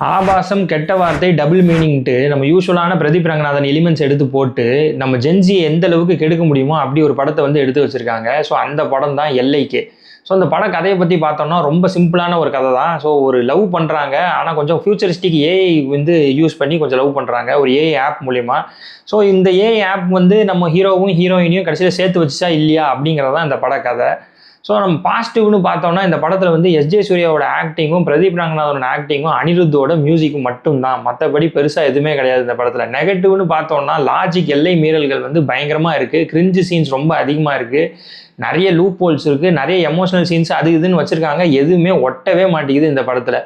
ஆபாசம், கெட்ட வார்த்தை, டபுள் மீனிங்ன்ட்டு நம்ம யூசுவலான பிரதீப் ரங்கநாதன் எலிமெண்ட்ஸ் எடுத்து போட்டு, நம்ம ஜென்ஸிய எந்த அளவுக்கு கெடுக்க முடியுமோ, அப்படி ஒரு படத்த வந்து எடுத்து வச்சிருக்காங்க. ஸோ அந்த படம் தான் எல்லைக்கே. ஸோ அந்த பட கதைய பத்தி பார்த்தோம்னா, ரொம்ப சிம்பிளான ஒரு கத தான். ஸோ ஒரு லவ் பண்றாங்க. ஆனா கொஞ்சம் ஃபியூச்சரிஸ்டிக் ஏஐ வந்து யூஸ் பண்ணி கொஞ்சம் லவ் பண்றாங்க. ஒரு ஏஐ ஆப் மூலியமா. ஸோ இந்த ஏஐ ஆப் வந்து நம்ம ஹீரோவும், ஹீரோயினையும் கடைசியில சேர்த்து வச்சுச்சா இல்லையா? அப்படிங்கிறது தான் இந்த பட கத. ஸோ நம்ம பாசிட்டிவ்னு பார்த்தோம்னா இந்த படத்தில் வந்து எஸ்ஜே சூர்யாவோட ஆக்டிங்கும் பிரதீப் ரங்கநாதனோட ஆக்டிங்கும் அனிருத்தோட மியூசிக்கும் மட்டும்தான். மற்றபடி பெருசாக எதுவுமே கிடையாது இந்த படத்தில். நெகட்டிவ்னு பார்த்தோம்னா லாஜிக் எல்லை மீறல்கள் வந்து பயங்கரமாக இருக்குது. கிரிஞ்சு சீன்ஸ் ரொம்ப அதிகமாக இருக்குது. நிறைய லூப் ஹோல்ஸ் இருக்குது. நிறைய எமோஷனல் சீன்ஸ் அது இதுன்னு வச்சுருக்காங்க. எதுவுமே ஒட்டவே மாட்டேங்குது இந்த படத்தில்.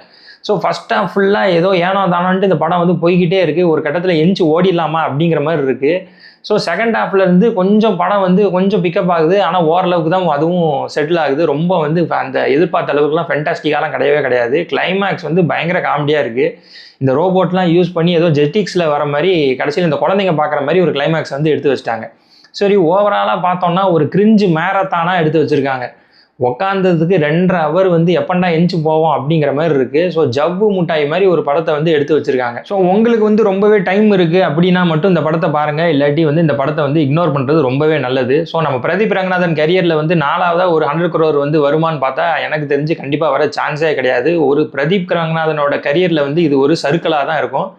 ஸோ ஃபர்ஸ்ட் ஹாஃப் ஃபுல்லாக ஏதோ ஏனோ தானோன்ட்டு இந்த படம் வந்து போய்கிட்டே இருக்குது. ஒரு கட்டத்தில் எஞ்சி ஓடிடலாமா அப்படிங்கிற மாதிரி இருக்குது. ஸோ செகண்ட் ஹாஃப்ல இருந்து கொஞ்சம் படம் வந்து கொஞ்சம் பிக்கப் ஆகுது. ஆனால் ஓரளவுக்கு தான் அதுவும் செட்டில் ஆகுது. ரொம்ப வந்து அந்த எதிர்பார்த்த அளவுக்குலாம் ஃபென்டாஸ்டிக்காலாம் கிடையவே கிடையாது. கிளைமேக்ஸ் வந்து பயங்கர காமெடியாக இருக்குது. இந்த ரோபோட்லாம் யூஸ் பண்ணி ஏதோ ஜெட்டிக்ஸில் வர மாதிரி கடைசியில் இந்த குழந்தைங்க பார்க்குற மாதிரி ஒரு கிளைமேக்ஸ் வந்து எடுத்து வச்சிட்டாங்க. சரி ஓவராலாக பார்த்தோம்னா ஒரு கிரிஞ்சு மேரத்தானாக எடுத்து வச்சுருக்காங்க. உக்காந்ததுக்கு 2.5 ஹவர் வந்து எப்பண்டா எந்திச்சு போவோம் அப்படிங்கிற மாதிரி இருக்கு. ஸோ ஜவ்வு முட்டாய் மாதிரி ஒரு படத்தை வந்து எடுத்து வச்சிருக்காங்க. ஸோ உங்களுக்கு வந்து ரொம்பவே டைம் இருக்கு அப்படின்னா மட்டும் இந்த படத்தை பாருங்க. இல்லாட்டி வந்து இந்த படத்தை வந்து இக்னோர் பண்றது ரொம்பவே நல்லது. ஸோ நம்ம பிரதீப் ரங்கநாதன் கரியர்ல வந்து 4வதா ஒரு 100 crore வந்து வருமானு பார்த்தா எனக்கு தெரிஞ்சு கண்டிப்பா வர சான்ஸே கிடையாது. ஒரு பிரதீப் ரங்கநாதனோட கரியர்ல வந்து இது ஒரு சர்க்கிளா தான் இருக்கும்.